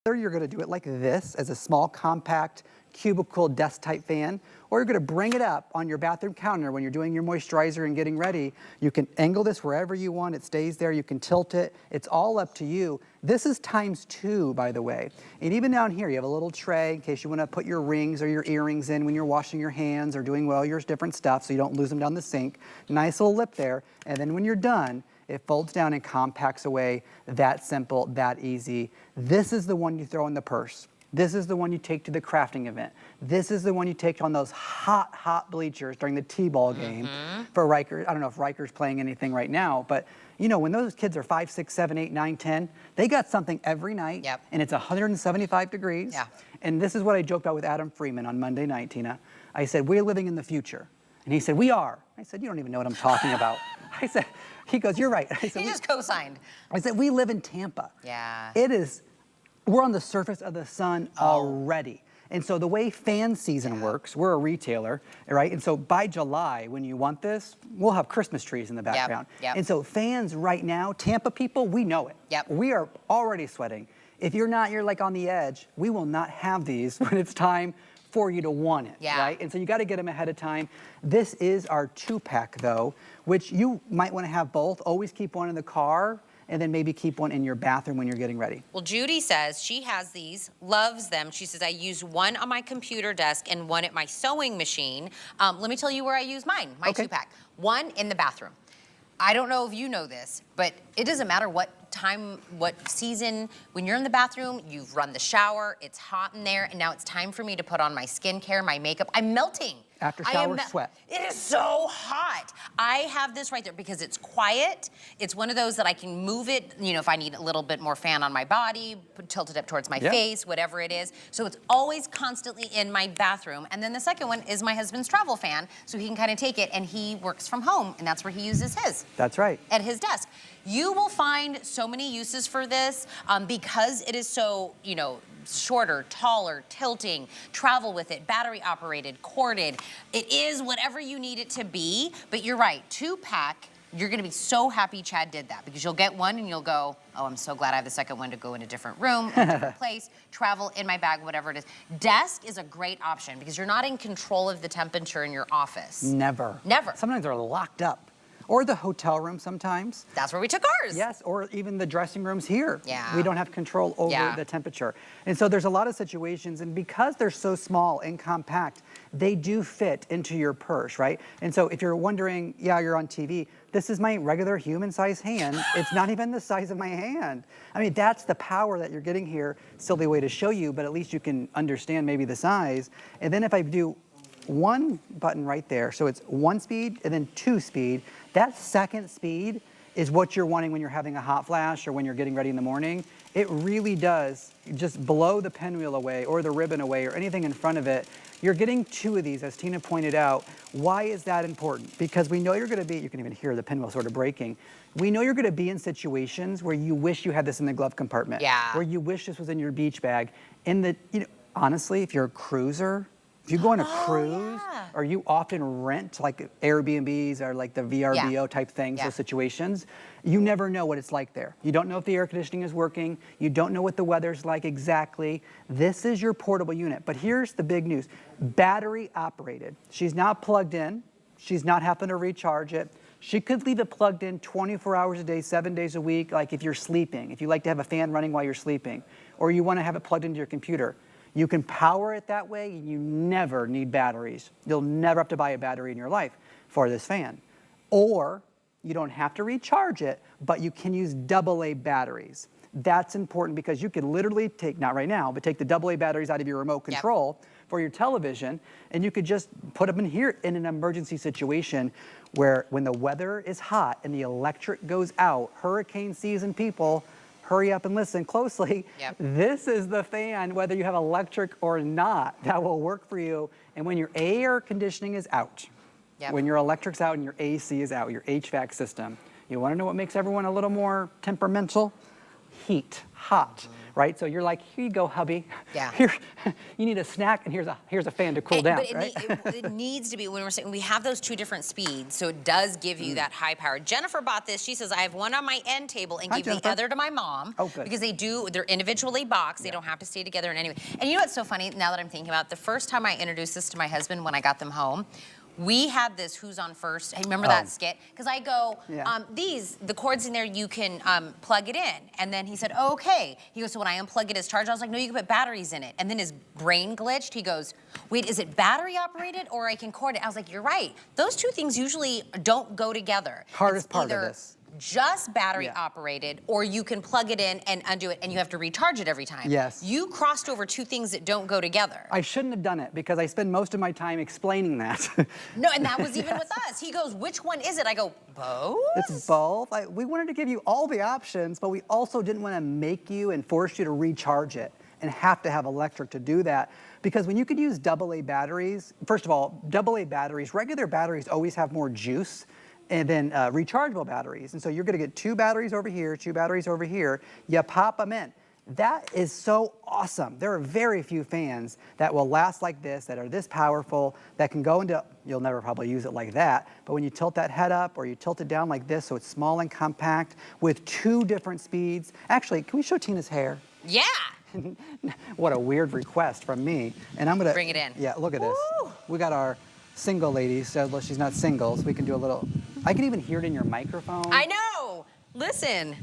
Either you're gonna do it like this, as a small, compact, cubicle desk type fan, or you're gonna bring it up on your bathroom counter when you're doing your moisturizer and getting ready. You can angle this wherever you want, it stays there, you can tilt it, it's all up to you. This is ×2, by the way. And even down here, you have a little tray in case you wanna put your rings or your earrings in when you're washing your hands or doing all your different stuff so you don't lose them down the sink. Nice little lip there, and then when you're done, it folds down and compacts away. That simple, that easy. This is the one you throw in the purse. This is the one you take to the crafting event. This is the one you take on those hot, hot bleachers during the T-ball game for Rikers. I don't know if Rikers playing anything right now, but you know, when those kids are 5, 6, 7, 8, 9, 10, they got something every night, and it's 175 degrees. And this is what I joked about with Adam Freeman on Monday night, Tina. I said, we're living in the future. And he said, we are. I said, you don't even know what I'm talking about. I said, he goes, you're right. I said, he just co-signed. I said, we live in Tampa. Yeah. It is, we're on the surface of the sun already. And so the way fan season works, we're a retailer, right? And so by July, when you want this, we'll have Christmas trees in the background. And so fans right now, Tampa people, we know it. We are already sweating. If you're not, you're like on the edge, we will not have these when it's time for you to want it, right? And so you gotta get them ahead of time. This is our 2-pack though, which you might wanna have both. Always keep one in the car, and then maybe keep one in your bathroom when you're getting ready. Well, Judy says she has these, loves them. She says, I use one on my computer desk and one at my sewing machine. Let me tell you where I use mine, my 2-pack. One in the bathroom. I don't know if you know this, but it doesn't matter what time, what season, when you're in the bathroom, you've run the shower, it's hot in there, and now it's time for me to put on my skincare, my makeup. I'm melting. After shower sweat. It is so hot. I have this right there because it's quiet. It's one of those that I can move it, you know, if I need a little bit more fan on my body, tilt it up towards my face, whatever it is. So it's always constantly in my bathroom. And then the second one is my husband's travel fan, so he can kind of take it, and he works from home, and that's where he uses his. That's right. At his desk. You will find so many uses for this because it is so, you know, shorter, taller, tilting, travel with it, battery operated, corded. It is whatever you need it to be, but you're right, 2-pack, you're gonna be so happy Chad did that because you'll get one and you'll go, oh, I'm so glad I have the second one to go in a different room, a different place, travel in my bag, whatever it is. Desk is a great option because you're not in control of the temperature in your office. Never. Never. Sometimes they're locked up. Or the hotel room sometimes. That's where we took ours. Yes, or even the dressing rooms here. Yeah. We don't have control over the temperature. And so there's a lot of situations, and because they're so small and compact, they do fit into your purse, right? And so if you're wondering, yeah, you're on TV, this is my regular human-sized hand. It's not even the size of my hand. I mean, that's the power that you're getting here. Silly way to show you, but at least you can understand maybe the size. And then if I do one button right there, so it's 1 speed and then 2 speed. That second speed is what you're wanting when you're having a hot flash or when you're getting ready in the morning. It really does just blow the pinwheel away or the ribbon away or anything in front of it. You're getting 2 of these, as Tina pointed out. Why is that important? Because we know you're gonna be, you can even hear the pinwheel sort of breaking. We know you're gonna be in situations where you wish you had this in the glove compartment. Where you wish this was in your beach bag. In the, you know, honestly, if you're a cruiser, if you go on a cruise, or you often rent like Airbnbs or like the VRBO type things, those situations, you never know what it's like there. You don't know if the air conditioning is working. You don't know what the weather's like exactly. This is your portable unit. But here's the big news. Battery operated. She's not plugged in. She's not having to recharge it. She could leave it plugged in 24 hours a day, 7 days a week, like if you're sleeping, if you like to have a fan running while you're sleeping, or you want to have it plugged into your computer. You can power it that way, and you never need batteries. You'll never have to buy a battery in your life for this fan. Or you don't have to recharge it, but you can use AA batteries. That's important because you could literally take, not right now, but take the AA batteries out of your remote control for your television, and you could just put them in here in an emergency situation where when the weather is hot and the electric goes out, hurricane season people, hurry up and listen closely. This is the fan, whether you have electric or not, that will work for you. And when your air conditioning is out, when your electric's out and your AC is out, your HVAC system, you wanna know what makes everyone a little more temperamental? Heat, hot. right? So you're like, here you go, hubby. Yeah. Here, you need a snack, and here's a fan to cool down, but right? it needs to be, when we're saying, we have those 2 different speeds, so it does give you that high power. Jennifer bought this. She says, I have one on my end table and gave the other to my mom. Oh, good. Because they're individually boxed. They don't have to stay together in any way. And you know what's so funny, now that I'm thinking about it, the first time I introduced this to my husband when I got them home, we had this Who's on First. Hey, remember that skit? Because I go, the cords in there, you can plug it in. And then he said, oh, okay. He goes, so when I unplug it, it's charged. I was like, no, you can put batteries in it. And then his brain glitched. He goes, wait, is it battery operated or I can cord it? I was like, you're right. Those 2 things usually don't go together. Hardest part of this. Just battery operated, or you can plug it in and undo it, and you have to recharge it every time. Yes. You crossed over 2 things that don't go together. I shouldn't have done it because I spend most of my time explaining that. No, and that was even with us. He goes, which one is it? I go, both? It's both. We wanted to give you all the options, but we also didn't want to make you and force you to recharge it and have to have electric to do that. Because when you could use AA batteries, first of all, AA batteries, regular batteries always have more juice and then rechargeable batteries. And so you're gonna get 2 batteries over here, 2 batteries over here, you pop them in. That is so awesome. There are very few fans that will last like this, that are this powerful, that can go into, you'll never probably use it like that, but when you tilt that head up or you tilt it down like this so it's small and compact with 2 different speeds. Actually, can we show Tina's hair? Yeah. What a weird request from me. And I'm gonna- Bring it in. Yeah, look at this. We got our single lady, so she's not single, so we can do a little, I can even hear it in your microphone. I know. Listen,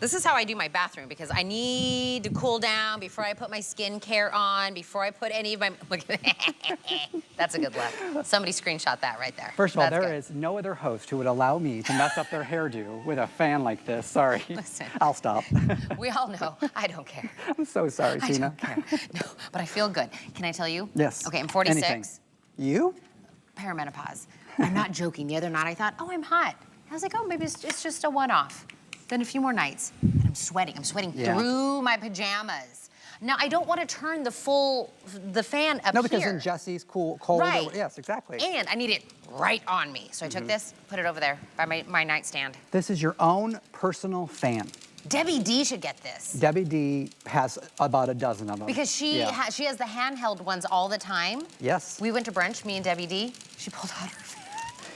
this is how I do my bathroom because I need to cool down before I put my skincare on, before I put any of my, look at that. That's a good look. Somebody screenshot that right there. First of all, That's there good. is no other host who would allow me to mess up their hairdo with a fan like this. Sorry. Listen. I'll stop. We all know. I don't care. I'm so sorry, I Tina. don't care. No, but I feel good. Can I tell you? Yes. Okay, I'm 46. Anything. You? Perimenopause. I'm not joking. The other night I thought, oh, I'm hot. I was like, oh, maybe it's just a one-off. Then a few more nights, and I'm sweating. I'm sweating through my pajamas. Now, I don't want to turn the fan up here. No, because then Jesse's cold. Right. Yes, exactly. And I need it right on me. So I took this, put it over there by my nightstand. This is your own personal fan. Debbie D should get this. Debbie D has about a dozen of them. Because she has the handheld ones all the time. Yes. We went to brunch, me and Debbie D. She pulled out her fan.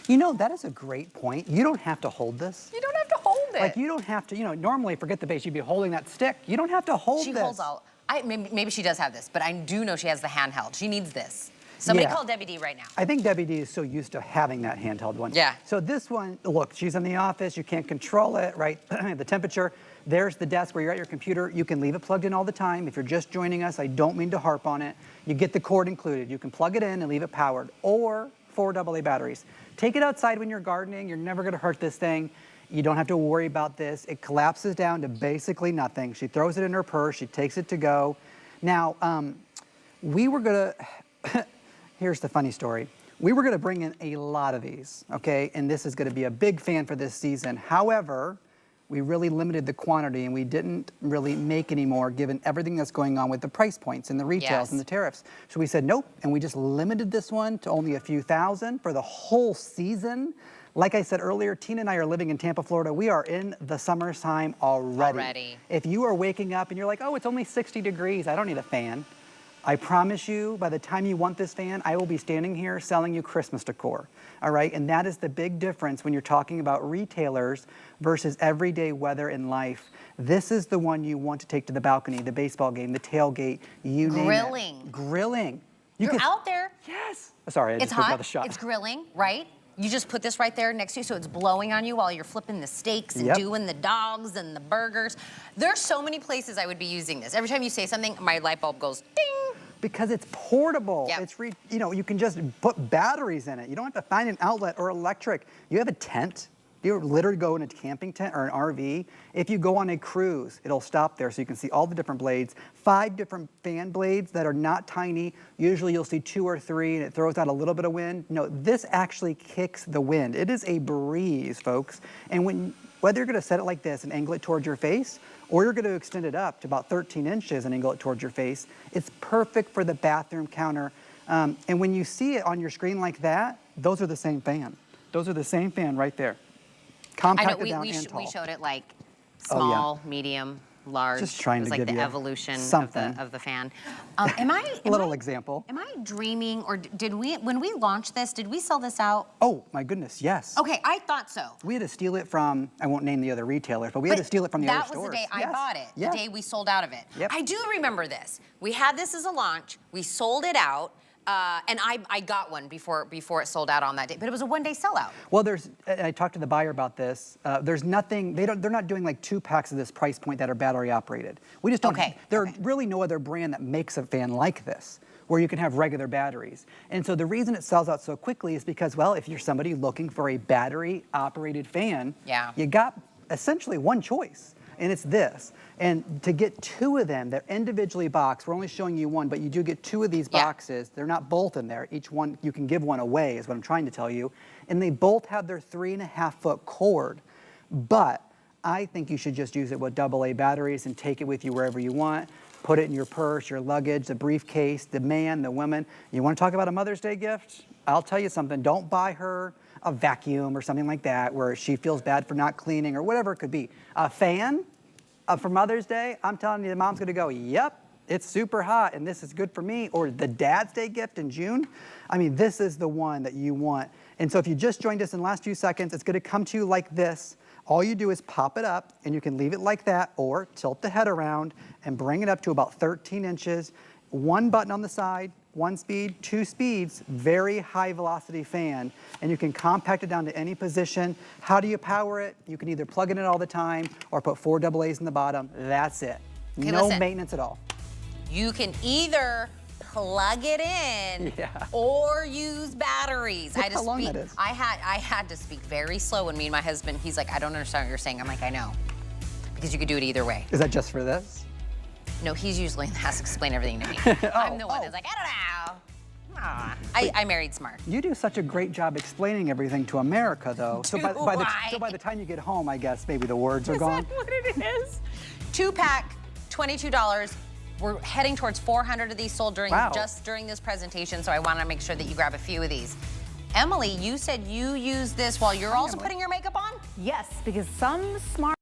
You know, that is a great point. You don't have to hold this. You don't have to hold it. Like, you don't have to, normally, forget the base, you'd be holding that stick. You don't have to hold this. She holds all. Maybe she does have this, but I do know she has the handheld. She needs this. Somebody call Debbie D right now. I think Debbie D is so used to having that handheld one. Yeah. So this one, look, she's in the office, you can't control it, right? The temperature. There's the desk where you're at your computer. You can leave it plugged in all the time. If you're just joining us, I don't mean to harp on it. You get the cord included. You can plug it in and leave it powered, or 4 AA batteries. Take it outside when you're gardening. You're never gonna hurt this thing. You don't have to worry about this. It collapses down to basically nothing. She throws it in her purse. She takes it to go. Now, we were gonna, here's the funny story. We were gonna bring in a lot of these, okay? And this is gonna be a big fan for this season. However, we really limited the quantity and we didn't really make any more given everything that's going on with the price points and the retails and the tariffs. So we said nope, and we just limited this one to only a few thousand for the whole season. Like I said earlier, Tina and I are living in Tampa, Florida. We are in the summertime already. If you are waking up and you're like, oh, it's only 60 degrees, I don't need a fan. I promise you, by the time you want this fan, I will be standing here selling you Christmas decor, all right? And that is the big difference when you're talking about retailers versus everyday weather in life. This is the one you want to take to the balcony, the baseball game, the tailgate, you name it. Grilling. You're out there. Yes. Sorry, I just took another shot. It's grilling, right? You just put this right there next to you so it's blowing on you while you're flipping the steaks and doing the dogs and the burgers. There's so many places I would be using this. Every time you say something, my light bulb goes ding. Because it's portable. Yep. It's you can just put batteries in it. You don't have to find an outlet or electric. You have a tent. You literally go in a camping tent or an RV. If you go on a cruise, it'll stop there so you can see all the different blades. 5 different fan blades that are not tiny. Usually you'll see 2 or 3 and it throws out a little bit of wind. No, this actually kicks the wind. It is a breeze, folks. And whether you're gonna set it like this and angle it towards your face, or you're gonna extend it up to about 13 inches and angle it towards your face, it's perfect for the bathroom counter. And when you see it on your screen like that, those are the same fan. Those are the same fan right there. Compacted down and tall. We showed it like small, medium, large. Just trying it was to like give the you evolution something. of the fan. Am I A little example. Am I dreaming, or did we, when we launched this, did we sell this out? Oh my goodness, yes. Okay, I thought so. We had to steal it from, I won't name the other retailers, but we had to steal it from the other stores. That was the day I bought it, Yes. the day we sold out of it. Yep. I do remember this. We had this as a launch, we sold it out, and I got one before it sold out on that day, but it was a one-day sellout. Well, I talked to the buyer about this. There's nothing, they're not doing like 2 packs of this price point that are battery operated. We just don't, there's really no other brand that makes a fan like this, where you can have regular batteries. And so the reason it sells out so quickly is because, well, if you're somebody looking for a battery operated fan, you got essentially one choice, and it's this. And to get 2 of them, they're individually boxed. We're only showing you one, but you do get 2 of these boxes. They're not both in there. Each one, you can give one away, is what I'm trying to tell you. And they both have their 3.5-foot cord. But I think you should just use it with AA batteries and take it with you wherever you want. Put it in your purse, your luggage, the briefcase, the man, the woman. You want to talk about a Mother's Day gift? I'll tell you something. Don't buy her a vacuum or something like that where she feels bad for not cleaning or whatever it could be. A fan for Mother's Day, I'm telling you, the mom's going to go, yep, it's super hot and this is good for me. Or the Dad's Day gift in June. I mean, this is the one that you want. And so if you just joined us in the last few seconds, it's going to come to you like this. All you do is pop it up, and you can leave it like that, or tilt the head around and bring it up to about 13 inches. 1 button on the side, 1 speed, 2 speeds, very high velocity fan, and you can compact it down to any position. How do you power it? You can either plug it in all the time or put 4 AA's in the bottom. That's it. Okay, no maintenance at all. You can either plug it in or use batteries. Look how long that is. I had to speak very slow when me and my husband, he's like, I don't understand what you're saying. I'm like, I know. Because you could do it either way. Is that just for this? No, he's usually has to explain everything to me. I'm the one that's like, I don't know. I married smart. You do such a great job explaining everything to America, though. So by the time you get home, I guess maybe the words are gone. Is that what it is? 2-pack, $22. We're heading towards 400 of these sold just during this presentation, so I want to make sure that you grab a few of these. Emily, you said you use this while you're also putting your makeup on? Yes, because some smart